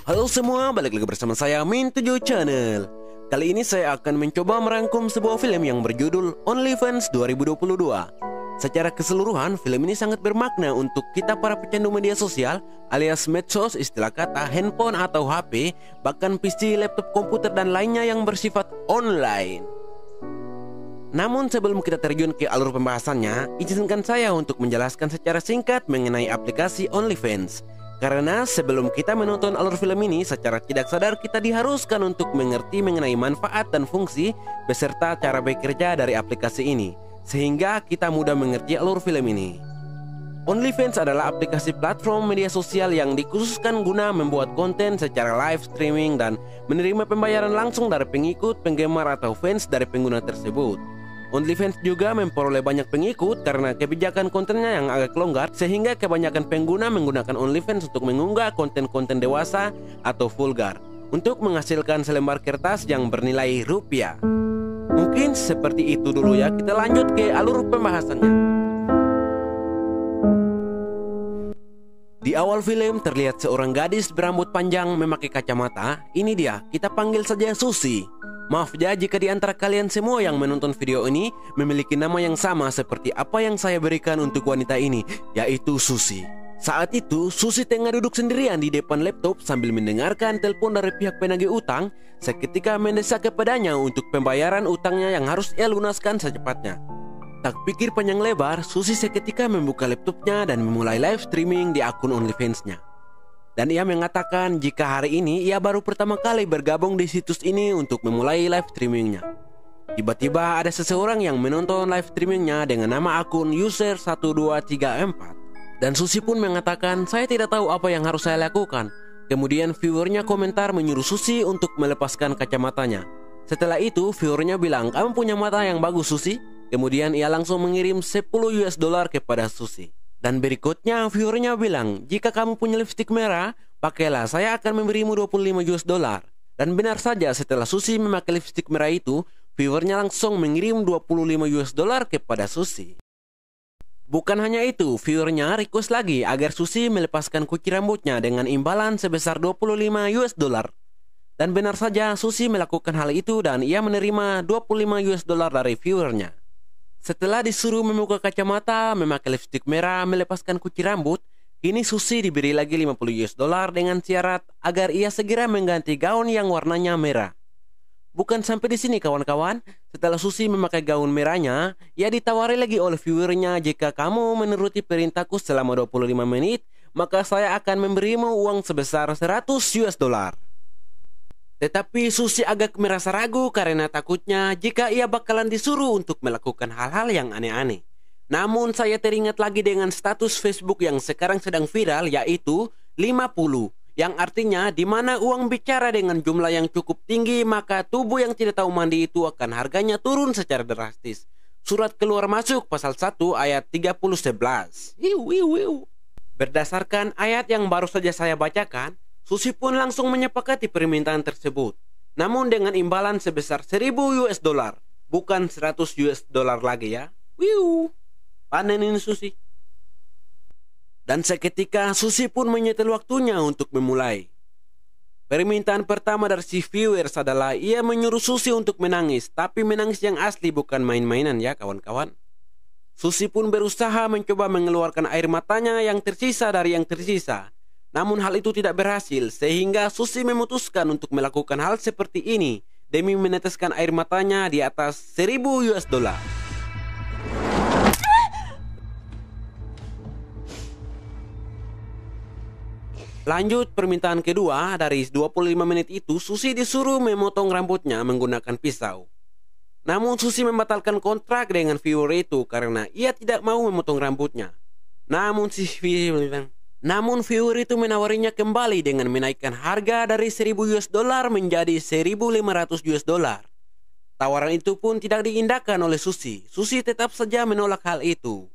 Halo semua, balik lagi bersama saya Min7 Channel. Kali ini saya akan mencoba merangkum sebuah film yang berjudul OnlyFans 2022. Secara keseluruhan, film ini sangat bermakna untuk kita para pecandu media sosial alias medsos, istilah kata handphone atau HP, bahkan PC, laptop, komputer, dan lainnya yang bersifat online. Namun sebelum kita terjun ke alur pembahasannya, izinkan saya untuk menjelaskan secara singkat mengenai aplikasi OnlyFans. Karena sebelum kita menonton alur film ini, secara tidak sadar kita diharuskan untuk mengerti mengenai manfaat dan fungsi beserta cara bekerja dari aplikasi ini, sehingga kita mudah mengerti alur film ini. OnlyFans adalah aplikasi platform media sosial yang dikhususkan guna membuat konten secara live streaming dan menerima pembayaran langsung dari pengikut, penggemar, atau fans dari pengguna tersebut. OnlyFans juga memperoleh banyak pengikut karena kebijakan kontennya yang agak longgar, sehingga kebanyakan pengguna menggunakan OnlyFans untuk mengunggah konten-konten dewasa atau vulgar untuk menghasilkan selembar kertas yang bernilai rupiah. Mungkin seperti itu dulu ya, kita lanjut ke alur pembahasannya. Di awal film terlihat seorang gadis berambut panjang memakai kacamata. Ini dia, kita panggil saja Susi. Maaf ya jika di antara kalian semua yang menonton video ini memiliki nama yang sama seperti apa yang saya berikan untuk wanita ini, yaitu Susi. Saat itu, Susi tengah duduk sendirian di depan laptop sambil mendengarkan telepon dari pihak penagih utang. Seketika mendesak kepadanya untuk pembayaran utangnya yang harus ia lunaskan secepatnya. Tak pikir panjang lebar, Susi seketika membuka laptopnya dan memulai live streaming di akun OnlyFans-nya. Dan ia mengatakan jika hari ini ia baru pertama kali bergabung di situs ini untuk memulai live streamingnya. Tiba-tiba ada seseorang yang menonton live streamingnya dengan nama akun user1234. Dan Susi pun mengatakan, saya tidak tahu apa yang harus saya lakukan. Kemudian viewernya komentar menyuruh Susi untuk melepaskan kacamatanya. Setelah itu viewernya bilang, kamu punya mata yang bagus Susi. Kemudian ia langsung mengirim $10 kepada Susi. Dan berikutnya viewernya bilang, jika kamu punya lipstik merah, pakailah, saya akan memberimu $25. Dan benar saja, setelah Susi memakai lipstik merah itu, viewernya langsung mengirim $25 kepada Susi. Bukan hanya itu, viewernya request lagi agar Susi melepaskan kuci rambutnya dengan imbalan sebesar $25. Dan benar saja, Susi melakukan hal itu dan ia menerima $25 dari viewernya. Setelah disuruh membuka kacamata, memakai lipstik merah, melepaskan kuci rambut, kini Susi diberi lagi $50 dengan syarat agar ia segera mengganti gaun yang warnanya merah. Bukan sampai di sini kawan-kawan, setelah Susi memakai gaun merahnya, ia ditawari lagi oleh viewernya, jika kamu menuruti perintahku selama 25 menit, maka saya akan memberimu uang sebesar $100. Tetapi Susi agak merasa ragu karena takutnya jika ia bakalan disuruh untuk melakukan hal-hal yang aneh-aneh. Namun saya teringat lagi dengan status Facebook yang sekarang sedang viral, yaitu 50, yang artinya di mana uang bicara dengan jumlah yang cukup tinggi, maka tubuh yang tidak tahu mandi itu akan harganya turun secara drastis. Surat keluar masuk pasal 1 ayat 30:11. Berdasarkan ayat yang baru saja saya bacakan, Susi pun langsung menyepakati permintaan tersebut. Namun dengan imbalan sebesar $1000, bukan $100 lagi ya. Panen ini Susi. Dan seketika Susi pun menyetel waktunya untuk memulai. Permintaan pertama dari si viewers adalah ia menyuruh Susi untuk menangis, tapi menangis yang asli, bukan main-mainan ya kawan-kawan. Susi pun berusaha mencoba mengeluarkan air matanya yang tersisa dari yang tersisa. Namun hal itu tidak berhasil, sehingga Susi memutuskan untuk melakukan hal seperti ini demi meneteskan air matanya di atas $1000. Lanjut permintaan kedua, dari 25 menit itu Susi disuruh memotong rambutnya menggunakan pisau. Namun Susi membatalkan kontrak dengan viewer itu karena ia tidak mau memotong rambutnya. Namun viewer itu menawarinya kembali dengan menaikkan harga dari $1000 menjadi $1500. Tawaran itu pun tidak diindahkan oleh Susi. Susi tetap saja menolak hal itu.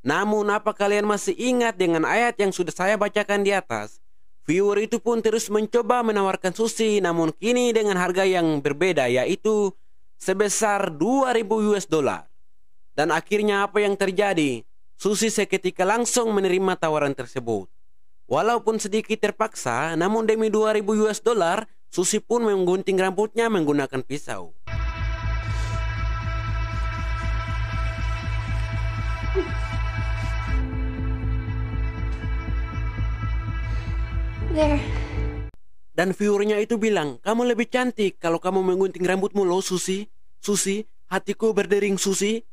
Namun apa kalian masih ingat dengan ayat yang sudah saya bacakan di atas? Viewer itu pun terus mencoba menawarkan Susi, namun kini dengan harga yang berbeda, yaitu sebesar $2000. Dan akhirnya apa yang terjadi? Susi seketika langsung menerima tawaran tersebut. Walaupun sedikit terpaksa, namun demi 2000 US dollar, Susi pun menggunting rambutnya menggunakan pisau. There. Dan viewernya itu bilang, kamu lebih cantik kalau kamu menggunting rambutmu loh Susi. Susi, hatiku berdering Susi.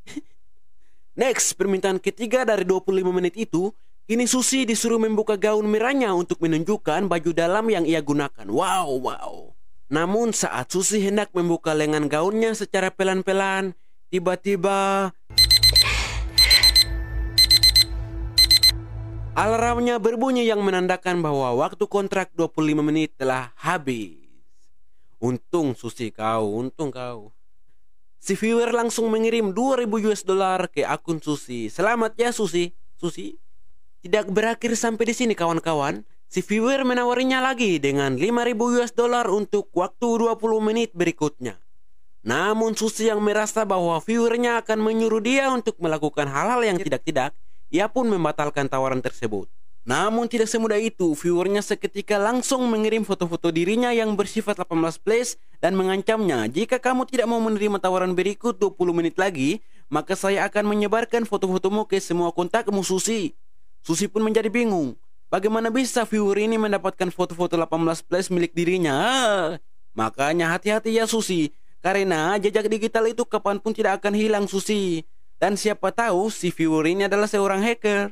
Next, permintaan ketiga dari 25 menit itu, kini Susi disuruh membuka gaun merahnya untuk menunjukkan baju dalam yang ia gunakan. Wow, wow. Namun saat Susi hendak membuka lengan gaunnya secara pelan-pelan, tiba-tiba alarmnya berbunyi yang menandakan bahwa waktu kontrak 25 menit telah habis. Untung Susi kau, untung kau. Si viewer langsung mengirim 2000 US dollar ke akun Susi. Selamat ya Susi. Susi. Tidak berakhir sampai di sini kawan-kawan. Si viewer menawarinya lagi dengan 5000 US dollar untuk waktu 20 menit berikutnya. Namun Susi yang merasa bahwa viewernya akan menyuruh dia untuk melakukan hal-hal yang tidak-tidak, ia pun membatalkan tawaran tersebut. Namun tidak semudah itu, viewernya seketika langsung mengirim foto-foto dirinya yang bersifat 18 plus dan mengancamnya, jika kamu tidak mau menerima tawaran berikut 20 menit lagi, maka saya akan menyebarkan foto-fotomu ke semua kontakmu Susi. Susi pun menjadi bingung, bagaimana bisa viewer ini mendapatkan foto-foto 18 plus milik dirinya? Makanya hati-hati ya Susi, karena jejak digital itu kapanpun tidak akan hilang Susi. Dan siapa tahu si viewer ini adalah seorang hacker.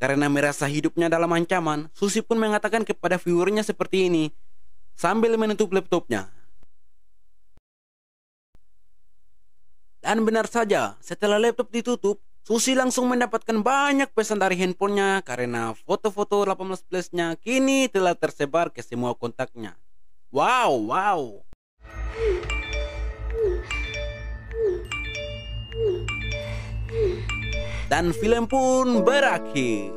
Karena merasa hidupnya dalam ancaman, Susi pun mengatakan kepada viewernya seperti ini, sambil menutup laptopnya. Dan benar saja, setelah laptop ditutup, Susi langsung mendapatkan banyak pesan dari handphonenya karena foto-foto 18 plus-nya kini telah tersebar ke semua kontaknya. Wow, wow. Dan film pun berakhir.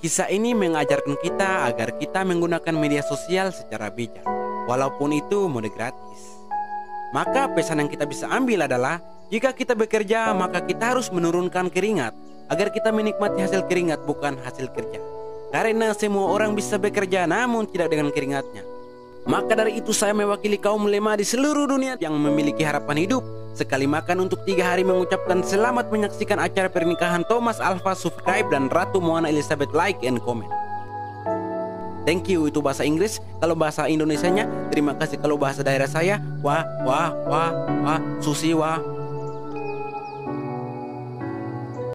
Kisah ini mengajarkan kita agar kita menggunakan media sosial secara bijak, walaupun itu mode gratis. Maka pesan yang kita bisa ambil adalah, jika kita bekerja maka kita harus menurunkan keringat, agar kita menikmati hasil keringat bukan hasil kerja. Karena semua orang bisa bekerja namun tidak dengan keringatnya. Maka dari itu saya mewakili kaum lemah di seluruh dunia yang memiliki harapan hidup, sekali makan untuk 3 hari mengucapkan selamat menyaksikan acara pernikahan Thomas Alva, subscribe, dan Ratu Moana Elizabeth like and comment. Thank you, itu bahasa Inggris. Kalau bahasa Indonesianya, terima kasih. Kalau bahasa daerah saya, wah, Susi, wah.